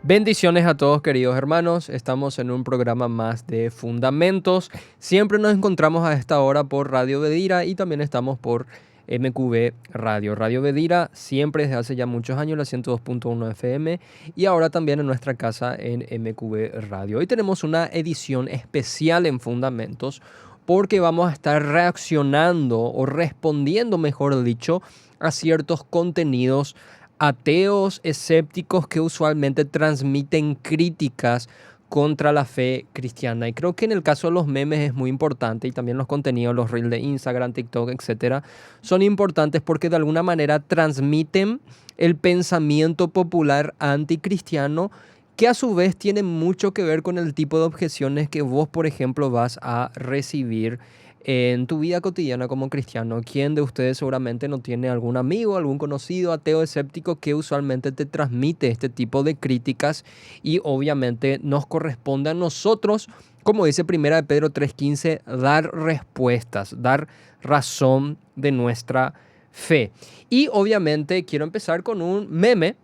Bendiciones a todos queridos hermanos, estamos en un programa más de Fundamentos. Siempre nos encontramos a esta hora por Radio Bedira y también estamos por MQB Radio. Radio Bedira siempre desde hace ya muchos años, la 102.1 FM, y ahora también en nuestra casa en MQB Radio. Hoy tenemos una edición especial en Fundamentos porque vamos a estar reaccionando o respondiendo, mejor dicho, a ciertos contenidos ateos, escépticos que usualmente transmiten críticas contra la fe cristiana. Y creo que en el caso de los memes es muy importante, y también los contenidos, los reels de Instagram, TikTok, etcétera, son importantes porque de alguna manera transmiten el pensamiento popular anticristiano, que a su vez tiene mucho que ver con el tipo de objeciones que vos, por ejemplo, vas a recibir en tu vida cotidiana como cristiano. ¿Quién de ustedes seguramente no tiene algún amigo, algún conocido ateo escéptico que usualmente te transmite este tipo de críticas? Y obviamente nos corresponde a nosotros, como dice 1 de Pedro 3:15, dar respuestas, dar razón de nuestra fe. Y obviamente quiero empezar con un meme,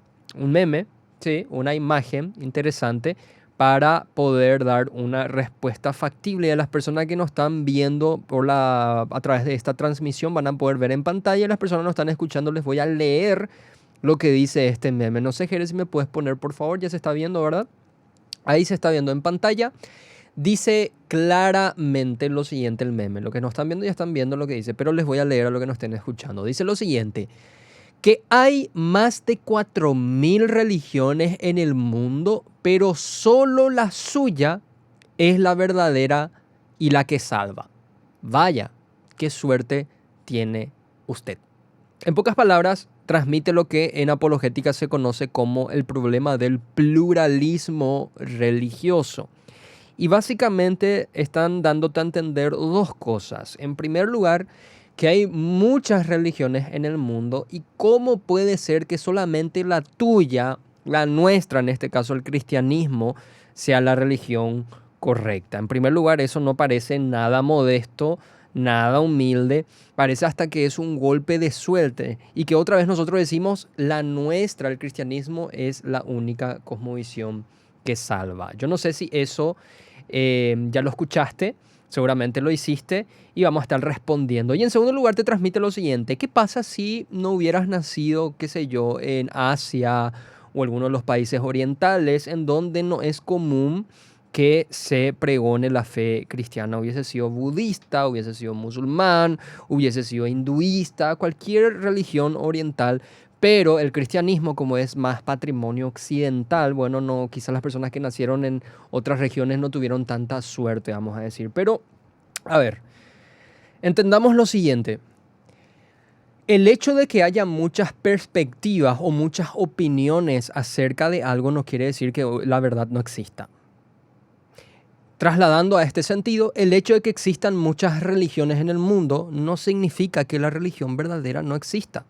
sí, una imagen interesante, para poder dar una respuesta factible. A las personas que nos están viendo a través de esta transmisión van a poder ver en pantalla. A las personas que nos están escuchando les voy a leer lo que dice este meme. No sé, Jerez, si me puedes poner, por favor. Ya se está viendo, ¿verdad? Ahí se está viendo en pantalla. Dice claramente lo siguiente el meme. Lo que nos están viendo ya están viendo lo que dice, pero les voy a leer a lo que nos estén escuchando. Dice lo siguiente: que hay más de 4.000 religiones en el mundo, pero solo la suya es la verdadera y la que salva. Vaya, qué suerte tiene usted. En pocas palabras, transmite lo que en apologética se conoce como el problema del pluralismo religioso. Y básicamente están dándote a entender dos cosas. En primer lugar, que hay muchas religiones en el mundo, y cómo puede ser que solamente la tuya, la nuestra, en este caso el cristianismo, sea la religión correcta. En primer lugar, eso no parece nada modesto, nada humilde, parece hasta que es un golpe de suerte, y que otra vez nosotros decimos la nuestra, el cristianismo, es la única cosmovisión que salva. Yo no sé si eso ya lo escuchaste. Seguramente lo hiciste y vamos a estar respondiendo. Y en segundo lugar te transmite lo siguiente: ¿qué pasa si no hubieras nacido, qué sé yo, en Asia o alguno de los países orientales en donde no es común que se pregone la fe cristiana? Hubiese sido budista, hubiese sido musulmán, hubiese sido hinduista, cualquier religión oriental. Pero el cristianismo, como es más patrimonio occidental, bueno, no, quizás las personas que nacieron en otras regiones no tuvieron tanta suerte, vamos a decir. Pero, a ver, entendamos lo siguiente. El hecho de que haya muchas perspectivas o muchas opiniones acerca de algo no quiere decir que la verdad no exista. Trasladando a este sentido, el hecho de que existan muchas religiones en el mundo no significa que la religión verdadera no exista,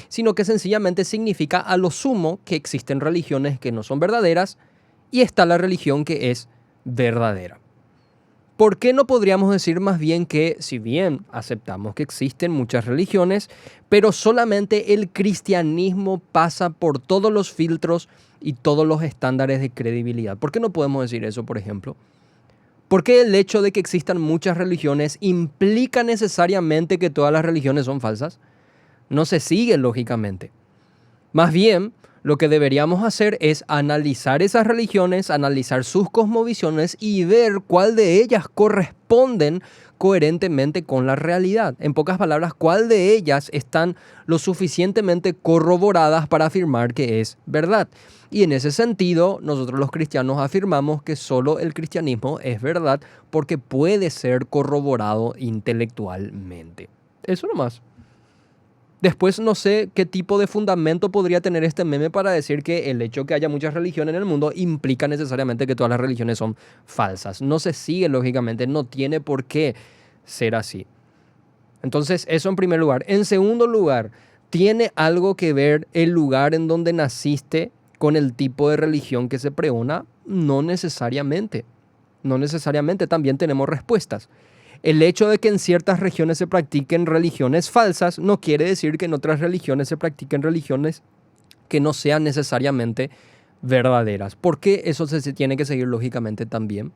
sino que sencillamente significa a lo sumo que existen religiones que no son verdaderas y está la religión que es verdadera. ¿Por qué no podríamos decir más bien que, si bien aceptamos que existen muchas religiones, pero solamente el cristianismo pasa por todos los filtros y todos los estándares de credibilidad? ¿Por qué no podemos decir eso, por ejemplo? ¿Por qué el hecho de que existan muchas religiones implica necesariamente que todas las religiones son falsas? No se sigue lógicamente. Más bien, lo que deberíamos hacer es analizar esas religiones, analizar sus cosmovisiones y ver cuál de ellas corresponden coherentemente con la realidad. En pocas palabras, cuál de ellas están lo suficientemente corroboradas para afirmar que es verdad. Y en ese sentido, nosotros los cristianos afirmamos que solo el cristianismo es verdad porque puede ser corroborado intelectualmente. Eso nomás. Después no sé qué tipo de fundamento podría tener este meme para decir que el hecho de que haya muchas religiones en el mundo implica necesariamente que todas las religiones son falsas. No se sigue lógicamente, no tiene por qué ser así. Entonces, eso en primer lugar. En segundo lugar, ¿tiene algo que ver el lugar en donde naciste con el tipo de religión que se pregona? No necesariamente. No necesariamente. También tenemos respuestas. El hecho de que en ciertas regiones se practiquen religiones falsas no quiere decir que en otras religiones se practiquen religiones que no sean necesariamente verdaderas. ¿Por qué eso se tiene que seguir lógicamente también?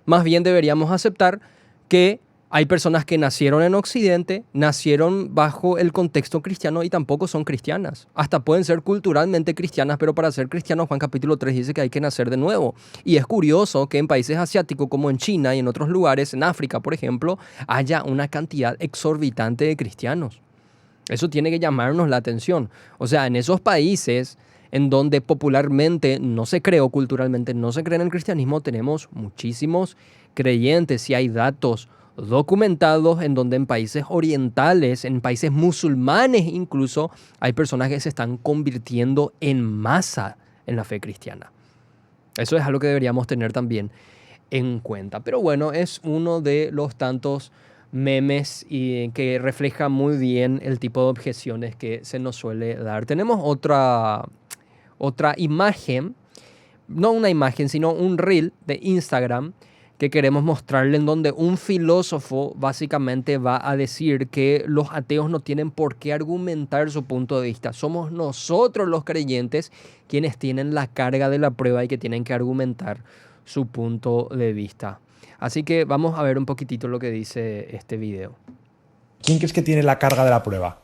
Más bien deberíamos aceptar que hay personas que nacieron en Occidente, nacieron bajo el contexto cristiano y tampoco son cristianas. Hasta pueden ser culturalmente cristianas, pero para ser cristianos, Juan capítulo 3 dice que hay que nacer de nuevo. Y es curioso que en países asiáticos como en China y en otros lugares, en África, por ejemplo, haya una cantidad exorbitante de cristianos. Eso tiene que llamarnos la atención. O sea, en esos países en donde popularmente no se cree o culturalmente no se cree en el cristianismo, tenemos muchísimos creyentes y hay datos documentados en donde en países orientales, en países musulmanes incluso, hay personas que se están convirtiendo en masa en la fe cristiana. Eso es algo que deberíamos tener también en cuenta. Pero bueno, es uno de los tantos memes y que refleja muy bien el tipo de objeciones que se nos suele dar. Tenemos otra imagen, no una imagen, sino un reel de Instagram que queremos mostrarle en donde un filósofo básicamente va a decir que los ateos no tienen por qué argumentar su punto de vista. Somos nosotros los creyentes quienes tienen la carga de la prueba y que tienen que argumentar su punto de vista. Así que vamos a ver un poquitito lo que dice este video. ¿Quién crees que tiene la carga de la prueba?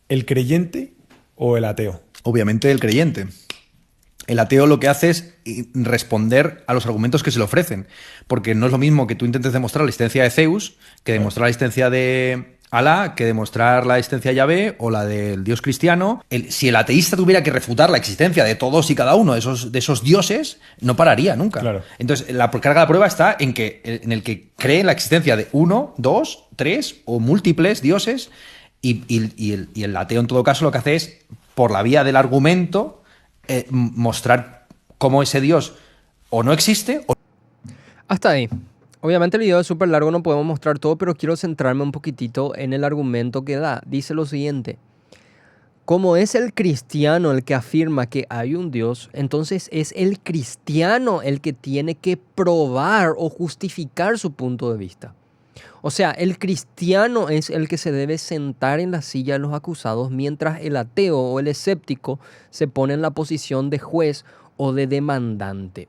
¿El creyente o el ateo? Obviamente el creyente. El ateo lo que hace es responder a los argumentos que se le ofrecen, porque no es lo mismo que tú intentes demostrar la existencia de Zeus que demostrar la existencia de Alá, que demostrar la existencia de Yahvé o la del dios cristiano. Si el ateísta tuviera que refutar la existencia de todos y cada uno de esos dioses, no pararía nunca. Claro. Entonces, la carga de la prueba está en el que cree en la existencia de 1, 2, 3 o múltiples dioses y el ateo en todo caso lo que hace es, por la vía del argumento, mostrar cómo ese Dios o no existe o... Hasta ahí. Obviamente el video es súper largo, no podemos mostrar todo, pero quiero centrarme un poquitito en el argumento que da. Dice lo siguiente: como es el cristiano el que afirma que hay un Dios, entonces es el cristiano el que tiene que probar o justificar su punto de vista. O sea, el cristiano es el que se debe sentar en la silla de los acusados, mientras el ateo o el escéptico se pone en la posición de juez o de demandante.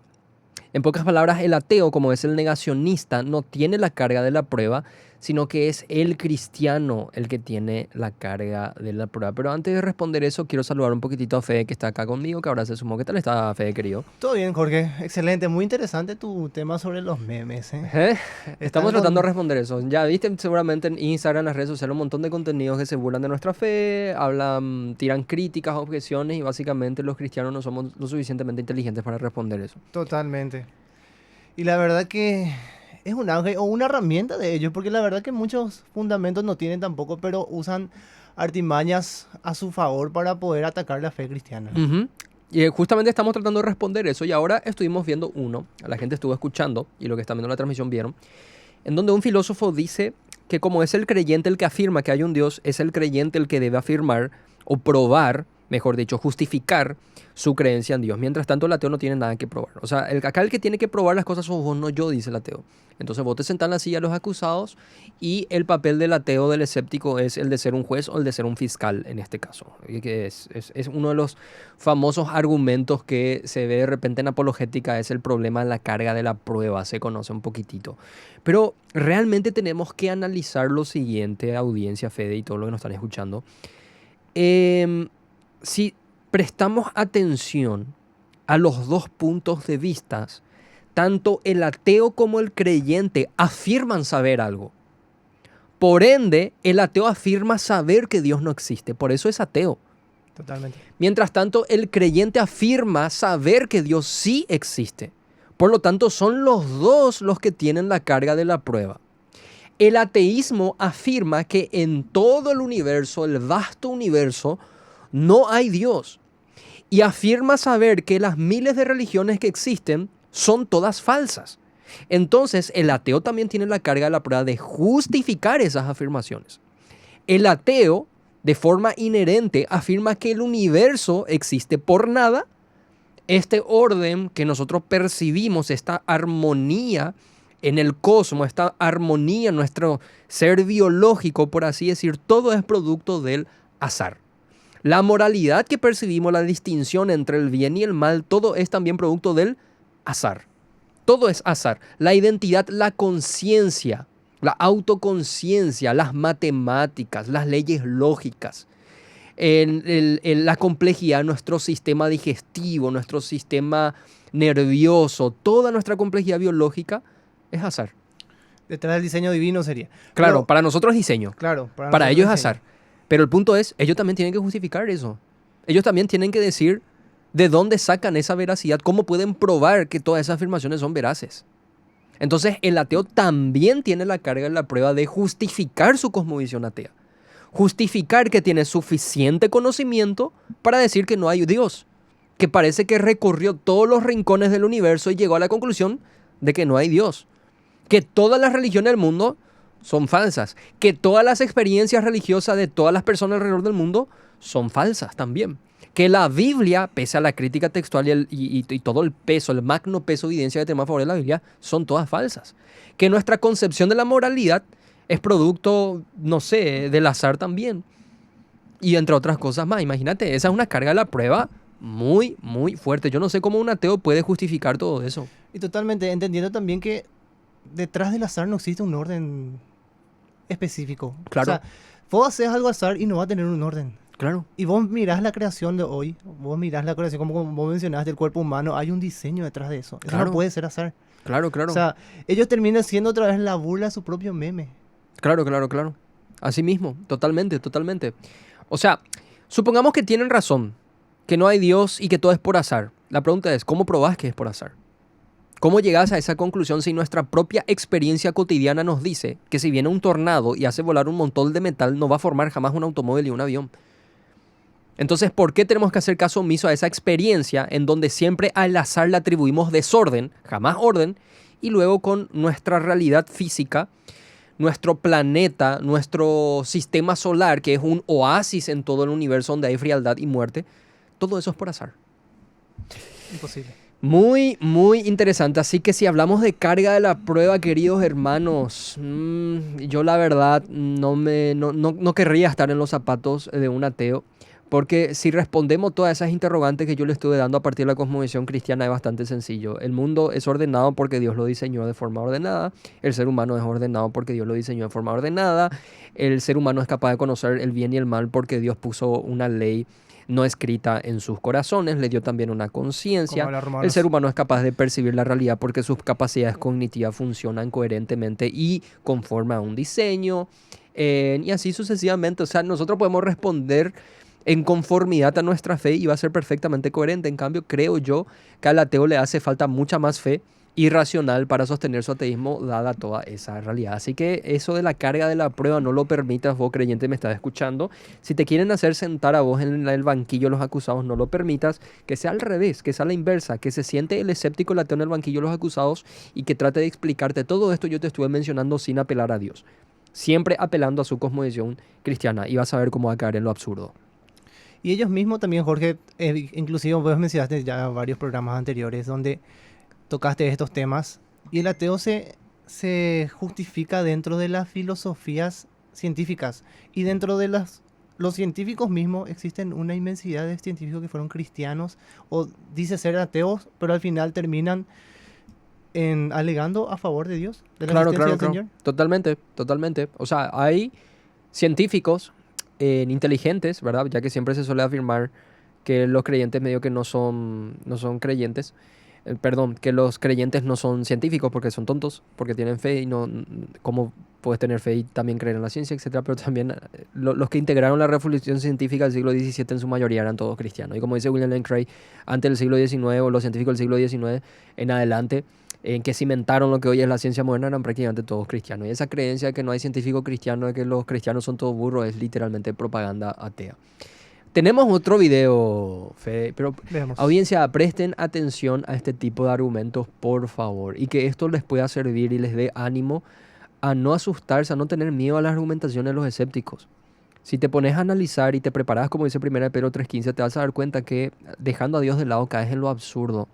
En pocas palabras, el ateo, como es el negacionista, no tiene la carga de la prueba, sino que es el cristiano el que tiene la carga de la prueba. Pero antes de responder eso, quiero saludar un poquitito a Fede, que está acá conmigo, que ahora se sumó. ¿Qué tal está, Fede, querido? Todo bien, Jorge. Excelente. Muy interesante tu tema sobre los memes, ¿eh? Estamos tratando de responder eso. Ya viste seguramente en Instagram, en las redes sociales, un montón de contenidos que se burlan de nuestra fe, hablan, tiran críticas, objeciones, y básicamente los cristianos no somos lo suficientemente inteligentes para responder eso. Totalmente. Y la verdad que es un ángel o una herramienta de ellos, porque la verdad que muchos fundamentos no tienen tampoco, pero usan artimañas a su favor para poder atacar la fe cristiana. Uh-huh. Y justamente estamos tratando de responder eso, y ahora estuvimos viendo uno, la gente estuvo escuchando, y lo que están viendo en la transmisión vieron, en donde un filósofo dice que como es el creyente el que afirma que hay un Dios, es el creyente el que debe afirmar o probar, mejor dicho, justificar su creencia en Dios. Mientras tanto, el ateo no tiene nada que probar. O sea, acá el que tiene que probar las cosas sos vos, no yo, dice el ateo. Entonces vos te sentás en la silla de los acusados y el papel del ateo, del escéptico, es el de ser un juez o el de ser un fiscal en este caso. Y que es uno de los famosos argumentos que se ve de repente en apologética, es el problema de la carga de la prueba, se conoce un poquitito. Pero realmente tenemos que analizar lo siguiente, audiencia, Fede y todo lo que nos están escuchando. Si prestamos atención a los dos puntos de vista, tanto el ateo como el creyente afirman saber algo. Por ende, el ateo afirma saber que Dios no existe, por eso es ateo. Totalmente. Mientras tanto, el creyente afirma saber que Dios sí existe. Por lo tanto, son los dos los que tienen la carga de la prueba. El ateísmo afirma que en todo el universo, el vasto universo, no hay Dios. Y afirma saber que las miles de religiones que existen son todas falsas. Entonces, el ateo también tiene la carga de la prueba de justificar esas afirmaciones. El ateo, de forma inherente, afirma que el universo existe por nada. Este orden que nosotros percibimos, esta armonía en el cosmos, esta armonía en nuestro ser biológico, por así decir, todo es producto del azar. La moralidad que percibimos, la distinción entre el bien y el mal, todo es también producto del azar. Todo es azar. La identidad, la conciencia, la autoconciencia, las matemáticas, las leyes lógicas, la complejidad de nuestro sistema digestivo, nuestro sistema nervioso, toda nuestra complejidad biológica es azar. Detrás del diseño divino sería. Claro, Pero, para nosotros es diseño. claro, Para nosotros ellos es diseño. azar. Pero el punto es, ellos también tienen que justificar eso. Ellos también tienen que decir de dónde sacan esa veracidad, cómo pueden probar que todas esas afirmaciones son veraces. Entonces, el ateo también tiene la carga en la prueba de justificar su cosmovisión atea. Justificar que tiene suficiente conocimiento para decir que no hay Dios. Que parece que recorrió todos los rincones del universo y llegó a la conclusión de que no hay Dios. Que todas las religiones del mundo son falsas. Que todas las experiencias religiosas de todas las personas alrededor del mundo son falsas también. Que la Biblia, pese a la crítica textual y todo el peso, el magno peso de evidencia que tenemos a favor de la Biblia, son todas falsas. Que nuestra concepción de la moralidad es producto, no sé, del azar también. Y entre otras cosas más. Imagínate, esa es una carga de la prueba muy, muy fuerte. Yo no sé cómo un ateo puede justificar todo eso. Y totalmente, entendiendo también que detrás del azar no existe un orden específico. Claro. O sea, vos haces algo al azar y no va a tener un orden. Claro. Y vos mirás la creación de hoy, vos mirás la creación, como vos mencionaste, el cuerpo humano, hay un diseño detrás de eso. Eso Claro. no puede ser azar. Claro, claro. O sea, ellos terminan siendo otra vez la burla de su propio meme. Claro, claro, claro. Así mismo, totalmente, totalmente. O sea, supongamos que tienen razón, que no hay Dios y que todo es por azar. La pregunta es, ¿cómo probás que es por azar? ¿Cómo llegás a esa conclusión si nuestra propia experiencia cotidiana nos dice que si viene un tornado y hace volar un montón de metal, no va a formar jamás un automóvil y un avión? Entonces, ¿por qué tenemos que hacer caso omiso a esa experiencia en donde siempre al azar le atribuimos desorden, jamás orden, y luego con nuestra realidad física, nuestro planeta, nuestro sistema solar, que es un oasis en todo el universo donde hay frialdad y muerte, todo eso es por azar? Imposible. Muy, muy interesante. Así que si hablamos de carga de la prueba, queridos hermanos, yo la verdad no querría estar en los zapatos de un ateo. Porque si respondemos todas esas interrogantes que yo le estuve dando a partir de la cosmovisión cristiana, es bastante sencillo. El mundo es ordenado porque Dios lo diseñó de forma ordenada. El ser humano es ordenado porque Dios lo diseñó de forma ordenada. El ser humano es capaz de conocer el bien y el mal porque Dios puso una ley no escrita en sus corazones. Le dio también una conciencia. Como habla Romanos. El ser humano es capaz de percibir la realidad porque sus capacidades cognitivas funcionan coherentemente y conforme a un diseño. Y así sucesivamente. O sea, nosotros podemos responder en conformidad a nuestra fe y va a ser perfectamente coherente. En cambio, creo yo que al ateo le hace falta mucha más fe irracional para sostener su ateísmo dada toda esa realidad. Así que eso de la carga de la prueba no lo permitas, vos creyente me estás escuchando. Si te quieren hacer sentar a vos en el banquillo los acusados, no lo permitas. Que sea al revés, que sea la inversa, que se siente el escéptico, el ateo en el banquillo los acusados y que trate de explicarte todo esto. Yo te estuve mencionando sin apelar a Dios, siempre apelando a su cosmovisión cristiana, y vas a ver cómo va a caer en lo absurdo. Y ellos mismos también, Jorge, inclusive vos mencionaste ya varios programas anteriores donde tocaste estos temas y el ateo se justifica dentro de las filosofías científicas y dentro de los científicos mismos existen una inmensidad de científicos que fueron cristianos o dice ser ateos, pero al final terminan alegando a favor de Dios, de la existencia del Señor. Totalmente, totalmente. O sea, hay científicos inteligentes, ¿verdad? Ya que siempre se suele afirmar que los creyentes medio que no son creyentes. Perdón, que los creyentes no son científicos porque son tontos, porque tienen fe y no... ¿Cómo puedes tener fe y también creer en la ciencia, etcétera? Pero también los que integraron la revolución científica del siglo XVII en su mayoría eran todos cristianos. Y como dice William Lane Craig, antes del siglo XIX o los científicos del siglo XIX en adelante, en que cimentaron lo que hoy es la ciencia moderna, eran prácticamente todos cristianos. Y esa creencia de que no hay científico cristiano, de que los cristianos son todos burros, es literalmente propaganda atea. Tenemos otro video, Fede, pero Veamos. audiencia, presten atención a este tipo de argumentos, por favor, y que esto les pueda servir y les dé ánimo a no asustarse, a no tener miedo a las argumentaciones de los escépticos. Si te pones a analizar y te preparas, como dice 1 Pedro 3:15, te vas a dar cuenta que dejando a Dios de lado caes en lo absurdo.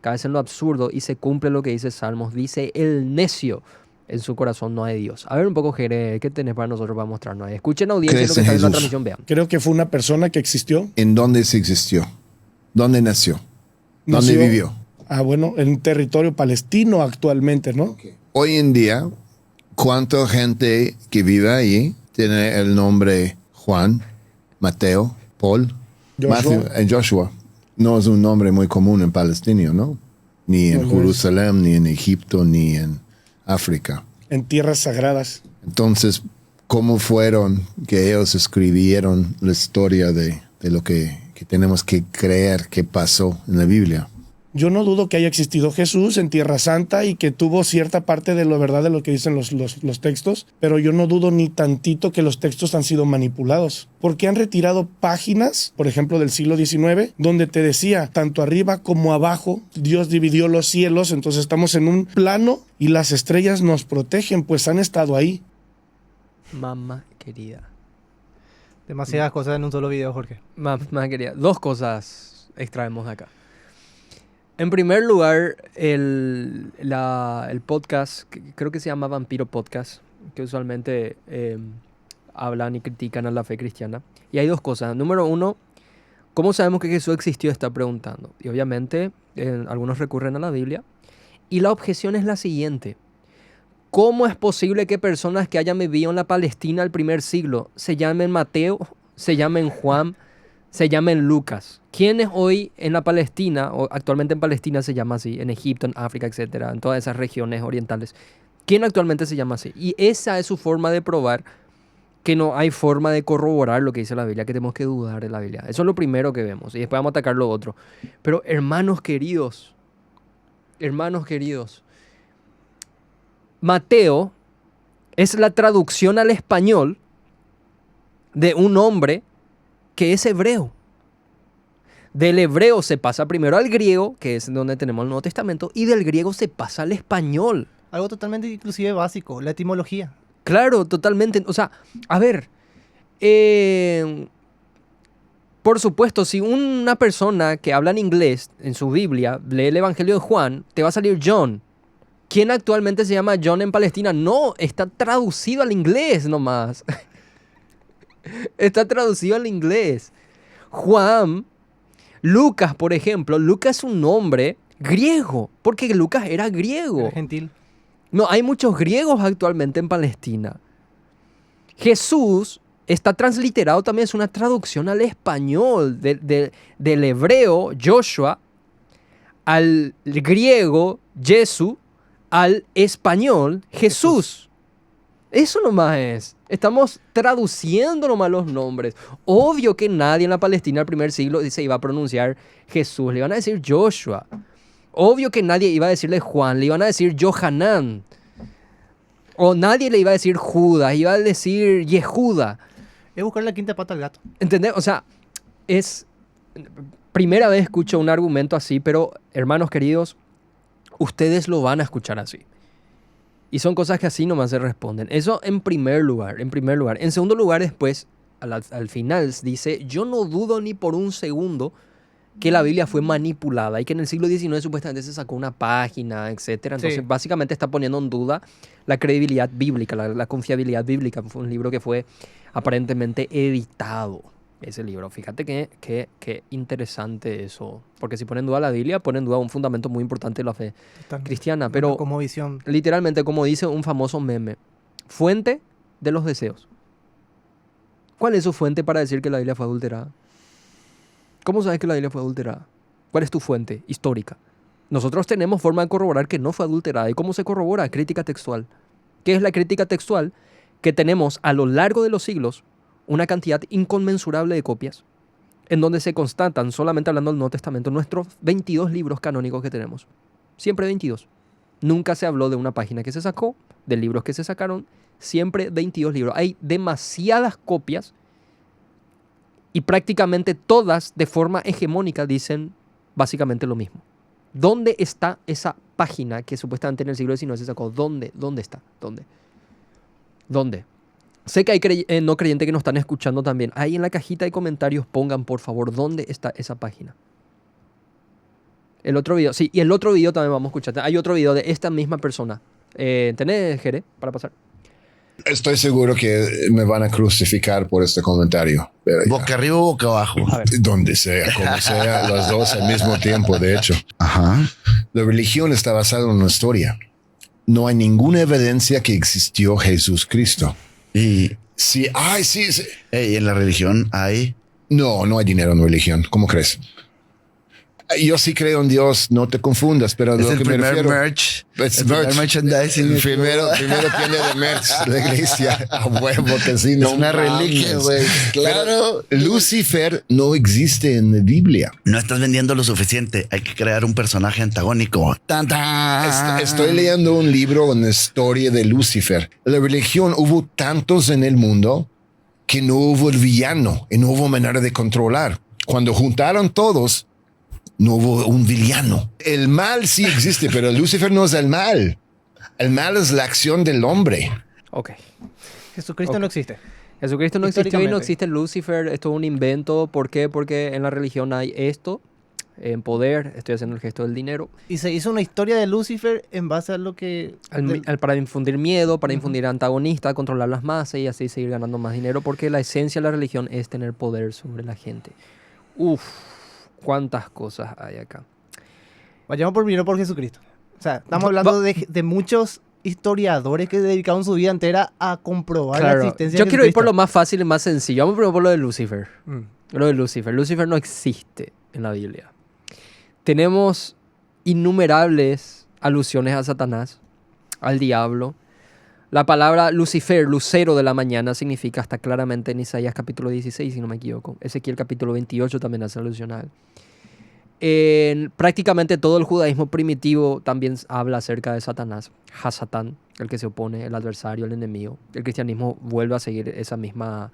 Caes en lo absurdo y se cumple lo que dice Salmos. Dice el necio, En su corazón no hay Dios. A ver un poco, Jere, ¿qué tenés para nosotros para mostrarnos ahí? Escuchen audiencia ¿Crees lo que en está viendo la Jesús? transmisión, vean. Creo que fue una persona que existió. ¿En dónde se existió? ¿Dónde nació? ¿Dónde nació- vivió? Bueno, en territorio palestino actualmente, ¿no? Hoy en día, ¿cuánta gente que vive ahí tiene el nombre Juan, Mateo, Paul, Joshua. Matthew, Joshua? No es un nombre muy común en palestino, ¿no? Ni en No lo es. Jerusalén, ni en Egipto, ni en África. En tierras sagradas. Entonces, ¿cómo fueron que ellos escribieron la historia de lo que tenemos que creer que pasó en la Biblia? Yo no dudo que haya existido Jesús en Tierra Santa y que tuvo cierta parte de lo verdad de lo que dicen los textos, pero yo no dudo ni tantito que los textos han sido manipulados, porque han retirado páginas, por ejemplo, del siglo XIX, donde te decía, tanto arriba como abajo, Dios dividió los cielos, entonces estamos en un plano y las estrellas nos protegen, pues han estado ahí. Mamá querida. Demasiadas cosas en un solo video, Jorge. Mamá querida. Dos cosas extraemos de acá. En primer lugar, el podcast, que creo que se llama Vampiro Podcast, que usualmente hablan y critican a la fe cristiana. Y hay dos cosas. Número uno, ¿cómo sabemos que Jesús existió? Está preguntando. Y obviamente algunos recurren a la Biblia. Y la objeción es la siguiente. ¿Cómo es posible que personas que hayan vivido en la Palestina del primer siglo se llamen Mateo, se llamen Juan, se llamen Lucas? ¿Quiénes hoy en la Palestina, o actualmente en Palestina se llama así, en Egipto, en África, etcétera, en todas esas regiones orientales? ¿Quién actualmente se llama así? Y esa es su forma de probar que no hay forma de corroborar lo que dice la Biblia, que tenemos que dudar de la Biblia. Eso es lo primero que vemos y después vamos a atacar lo otro. Pero hermanos queridos, Mateo es la traducción al español de un hombre que es hebreo. Del hebreo se pasa primero al griego, que es donde tenemos el Nuevo Testamento, y del griego se pasa al español. Algo totalmente inclusive básico, la etimología. Claro, totalmente. O sea, a ver, por supuesto, si una persona que habla en inglés en su Biblia lee el Evangelio de Juan, te va a salir John. ¿Quién actualmente se llama John en Palestina? No, está traducido al inglés nomás. Está traducido al inglés. Juan, Lucas, por ejemplo, Lucas es un nombre griego, porque Lucas era griego. Era gentil. No, hay muchos griegos actualmente en Palestina. Jesús está transliterado también, es una traducción al español, del hebreo, Joshua, al griego, Jesús, al español, Jesús. Eso nomás es. Estamos traduciendo nomás los nombres. Obvio que nadie en la Palestina del primer siglo se iba a pronunciar Jesús, le iban a decir Joshua. Obvio que nadie iba a decirle Juan, le iban a decir Johanán. O nadie le iba a decir Judas, iba a decir Yehuda. Es buscar la quinta pata al gato. ¿Entendés? O sea, es... Primera vez escucho un argumento así, pero hermanos queridos, ustedes lo van a escuchar así. Y son cosas que así nomás se responden. Eso en primer lugar, en primer lugar. En segundo lugar, después, al final dice, yo no dudo ni por un segundo que la Biblia fue manipulada y que en el siglo XIX supuestamente se sacó una página, etcétera. Entonces, Sí. básicamente está poniendo en duda la credibilidad bíblica, la confiabilidad bíblica. Fue un libro que fue aparentemente editado, ese libro. Fíjate qué interesante eso. Porque si ponen en duda la Biblia, ponen en duda un fundamento muy importante de la fe cristiana. Pero Como visión. literalmente, como dice un famoso meme, fuente de los deseos. ¿Cuál es su fuente para decir que la Biblia fue adulterada? ¿Cómo sabes que la Biblia fue adulterada? ¿Cuál es tu fuente histórica? Nosotros tenemos forma de corroborar que no fue adulterada. ¿Y cómo se corrobora? Crítica textual. ¿Qué es la crítica textual? Que tenemos a lo largo de los siglos una cantidad inconmensurable de copias en donde se constatan, solamente hablando del Nuevo Testamento, nuestros 22 libros canónicos que tenemos. Siempre 22. Nunca se habló de una página que se sacó, de libros que se sacaron. Siempre 22 libros. Hay demasiadas copias y prácticamente todas de forma hegemónica dicen básicamente lo mismo. ¿Dónde está esa página que supuestamente en el siglo XIX se sacó? ¿Dónde está? ¿Dónde? Sé que hay no creyentes que nos están escuchando también. Ahí en la cajita de comentarios pongan, por favor, dónde está esa página. El otro video, sí, y el otro video también vamos a escuchar. Hay otro video de esta misma persona, ¿Tenés, Jere, para pasar? Estoy seguro que me van a crucificar por este comentario. Pero ya, Boca arriba o boca abajo. A ver. donde sea, como sea, las dos al mismo tiempo, de hecho. Ajá. La religión está basada en una historia. No hay ninguna evidencia que existió Jesús Cristo. Y Sí, sí. en la religión hay... No hay dinero en religión. ¿Cómo crees? Yo sí creo en Dios, no te confundas, pero Es lo el que me primer refiero... merch. Es el primer merch. merchandising. Primero tiene de merch la iglesia. A huevo que sí, no Es una reliquia, mames. güey. Claro. Pero Lucifer no existe en la Biblia. No estás vendiendo lo suficiente. Hay que crear un personaje antagónico. ¡Tan, tan! Estoy leyendo un libro en la historia de Lucifer. La religión hubo tantos en el mundo que no hubo el villano y no hubo manera de controlar. Cuando juntaron todos, no hubo un villano. El mal sí existe, pero Lucifer no es el mal. El mal es la acción del hombre. Ok. Jesucristo Ok. no existe. Jesucristo no existió y no Históricamente. existe Lucifer. Esto es un invento. ¿Por qué? Porque en la religión hay esto. En poder, estoy haciendo el gesto del dinero. Y se hizo una historia de Lucifer en base a lo que... Para infundir miedo, para infundir antagonista, controlar las masas y así seguir ganando más dinero. Porque la esencia de la religión es tener poder sobre la gente. Uf, cuántas cosas hay acá. Vayamos primero por Jesucristo. O sea, estamos hablando de muchos historiadores que dedicaron su vida entera a comprobar la Claro, existencia yo de quiero ir por lo Jesucristo. más fácil y más sencillo. Vamos primero por lo de Lucifer. Mm. Lo de Lucifer. Lucifer no existe en la Biblia. Tenemos innumerables alusiones a Satanás, al diablo. La palabra Lucifer, lucero de la mañana, significa hasta claramente en Isaías capítulo 16, si no me equivoco. Ezequiel capítulo 28 también hace alusión a él. En prácticamente todo el judaísmo primitivo también habla acerca de Satanás, Hasatán, el que se opone, el adversario, el enemigo. El cristianismo vuelve a seguir esa misma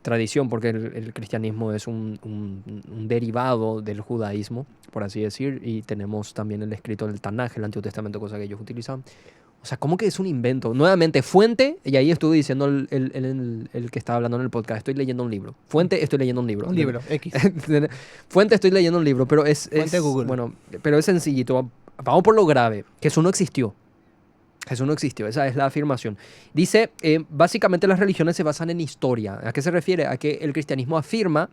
tradición porque el cristianismo es un derivado del judaísmo, por así decir, y tenemos también el escrito del Tanaj, el Antiguo Testamento, cosa que ellos utilizaban. O sea, ¿cómo que es un invento? Nuevamente, fuente, y ahí estuve diciendo el que estaba hablando en el podcast, estoy leyendo un libro. Fuente, estoy leyendo un libro. Un libro, X. Fuente, estoy leyendo un libro, pero Fuente Google. Bueno, pero es sencillito. Vamos por lo grave. Jesús no existió. Jesús no existió, esa es la afirmación. Dice, básicamente las religiones se basan en historia. ¿A qué se refiere? A que el cristianismo afirma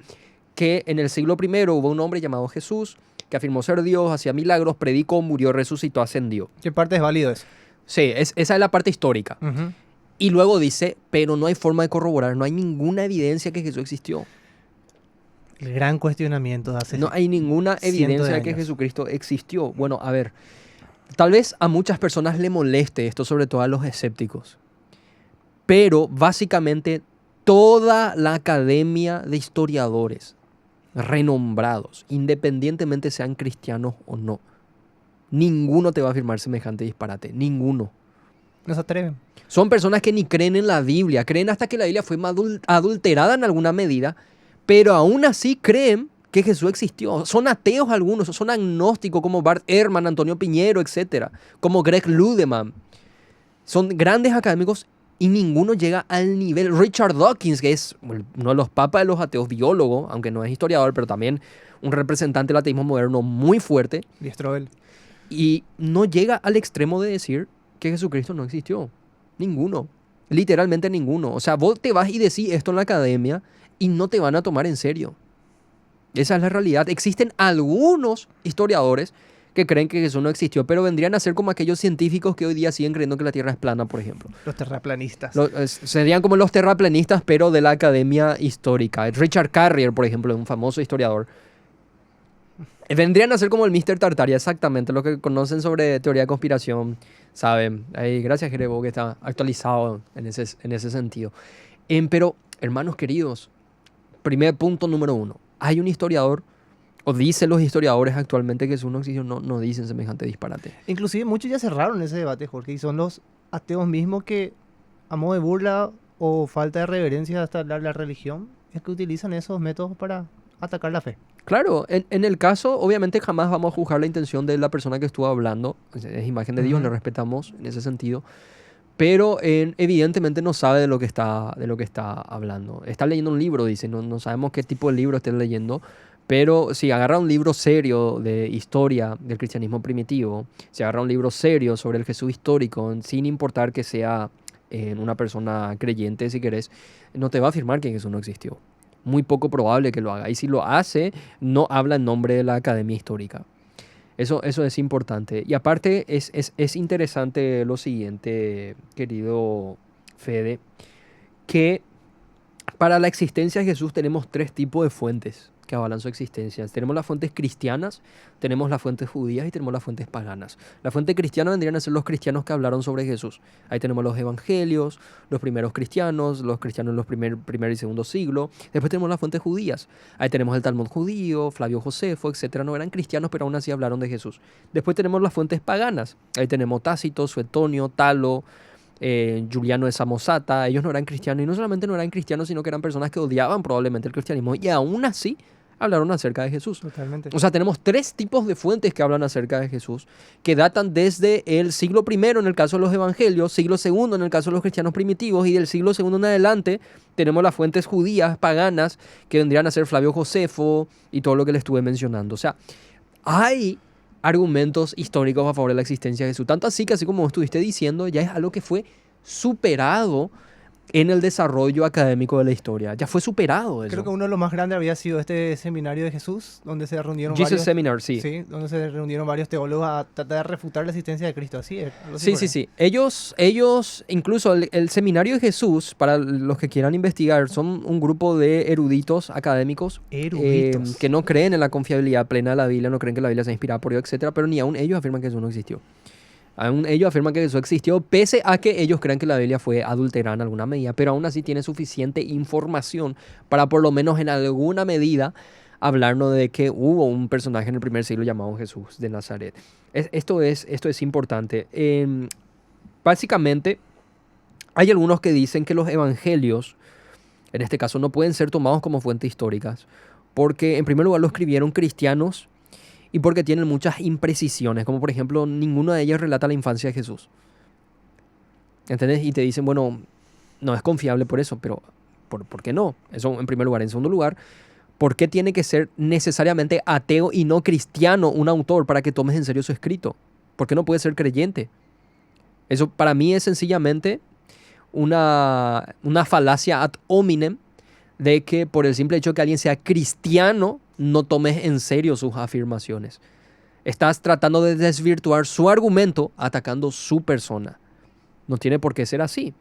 que en el siglo I hubo un hombre llamado Jesús que afirmó ser Dios, hacía milagros, predicó, murió, resucitó, ascendió. ¿Qué parte es válido eso? Sí, esa es la parte histórica. Ujú. Y luego dice, pero no hay forma de corroborar, no hay ninguna evidencia que Jesús existió. El gran cuestionamiento de hace... No hay ninguna cientos evidencia de de que años. Jesucristo existió. Bueno, a ver, tal vez a muchas personas le moleste esto, sobre todo a los escépticos. Pero básicamente toda la academia de historiadores renombrados, independientemente sean cristianos o no, ninguno te va a afirmar semejante disparate. Ninguno. No se atreven. Son personas que ni creen en la Biblia, creen hasta que la Biblia fue adulterada en alguna medida, pero aún así creen que Jesús existió. Son ateos algunos, son agnósticos como Bart Ehrman, Antonio Piñero, etc. Como Greg Ludemann. Son grandes académicos y ninguno llega al nivel. Richard Dawkins, que es uno de los papas de los ateos, biólogo, aunque no es historiador, pero también un representante del ateísmo moderno muy fuerte, Diestrobel. y no llega al extremo de decir que Jesucristo no existió. Ninguno. Literalmente ninguno. O sea, vos te vas y decís esto en la academia y no te van a tomar en serio. Esa es la realidad. Existen algunos historiadores que creen que Jesús no existió, pero vendrían a ser como aquellos científicos que hoy día siguen creyendo que la Tierra es plana, por ejemplo. Los terraplanistas. Serían como los terraplanistas, pero de la academia histórica. Richard Carrier, por ejemplo, un famoso historiador. Vendrían a ser como el Mr. Tartaria, exactamente. Los que conocen sobre teoría de conspiración saben. Ahí, gracias, Jerebo, que está actualizado en ese sentido. Pero, hermanos queridos, primer punto número 1. Hay un historiador, o dicen los historiadores actualmente que Jesús no existió, no dicen semejante disparate. Inclusive muchos ya cerraron ese debate, Jorge, y son los ateos mismos que, a modo de burla o falta de reverencia hasta la religión, es que utilizan esos métodos para atacar la fe. Claro, en el caso, obviamente jamás vamos a juzgar la intención de la persona que estuvo hablando. Es imagen de Dios, Ujú. le respetamos en ese sentido. Pero evidentemente no sabe de lo que está hablando. Está leyendo un libro, dice. No sabemos qué tipo de libro esté leyendo, Pero si agarra un libro serio de historia del cristianismo primitivo, si agarra un libro serio sobre el Jesús histórico, sin importar que sea una persona creyente, si querés, no te va a afirmar que Jesús no existió. Muy poco probable que lo haga. Y si lo hace, no habla en nombre de la Academia Histórica. Eso es importante. Y aparte es interesante lo siguiente, querido Fede, que para la existencia de Jesús tenemos tres tipos de fuentes que avalan su existencia. Tenemos las fuentes cristianas, tenemos las fuentes judías y tenemos las fuentes paganas. La fuente cristiana vendrían a ser los cristianos que hablaron sobre Jesús. Ahí tenemos los evangelios, los primeros cristianos, los cristianos en los primer y segundo siglo. Después tenemos las fuentes judías. Ahí tenemos el Talmud judío, Flavio Josefo, etcétera. No eran cristianos, pero aún así hablaron de Jesús. Después tenemos las fuentes paganas. Ahí tenemos Tácito, Suetonio, Talo, Juliano de Samosata. Ellos no eran cristianos, y no solamente no eran cristianos, sino que eran personas que odiaban probablemente el cristianismo, y aún así hablaron acerca de Jesús. Totalmente. O sea, tenemos tres tipos de fuentes que hablan acerca de Jesús, que datan desde el siglo I en el caso de los evangelios, siglo II en el caso de los cristianos primitivos, y del siglo II en adelante tenemos las fuentes judías, paganas, que vendrían a ser Flavio Josefo y todo lo que le estuve mencionando. O sea, hay argumentos históricos a favor de la existencia de Jesús. Tanto así que, así como estuviste diciendo, ya es algo que fue superado en el desarrollo académico de la historia. Ya fue superado eso. Creo que uno de los más grandes había sido este seminario de Jesús, donde se reunieron Jesus varios... Seminar, sí. Sí, donde se reunieron varios teólogos a tratar de refutar la existencia de Cristo. Así es. Algo así Sí, por sí, ahí. sí. Ellos incluso el seminario de Jesús, para los que quieran investigar, son un grupo de eruditos académicos que no creen en la confiabilidad plena de la Biblia, no creen que la Biblia sea inspirada por Dios, etcétera, pero ni aún ellos afirman que Jesús no existió. Aún ellos afirman que Jesús existió, pese a que ellos creen que la Biblia fue adulterada en alguna medida, pero aún así tiene suficiente información para por lo menos en alguna medida hablarnos de que hubo un personaje en el primer siglo llamado Jesús de Nazaret. Esto es importante. Básicamente, hay algunos que dicen que los evangelios, en este caso, no pueden ser tomados como fuentes históricas, porque en primer lugar lo escribieron cristianos y porque tienen muchas imprecisiones, como por ejemplo, ninguno de ellos relata la infancia de Jesús. ¿Entendés? Y te dicen, bueno, no es confiable por eso, pero ¿por qué no? Eso en primer lugar. En segundo lugar, ¿por qué tiene que ser necesariamente ateo y no cristiano un autor para que tomes en serio su escrito? ¿Por qué no puede ser creyente? Eso para mí es sencillamente una falacia ad hominem de que por el simple hecho de que alguien sea cristiano, no tomes en serio sus afirmaciones. Estás tratando de desvirtuar su argumento atacando su persona. No tiene por qué ser así.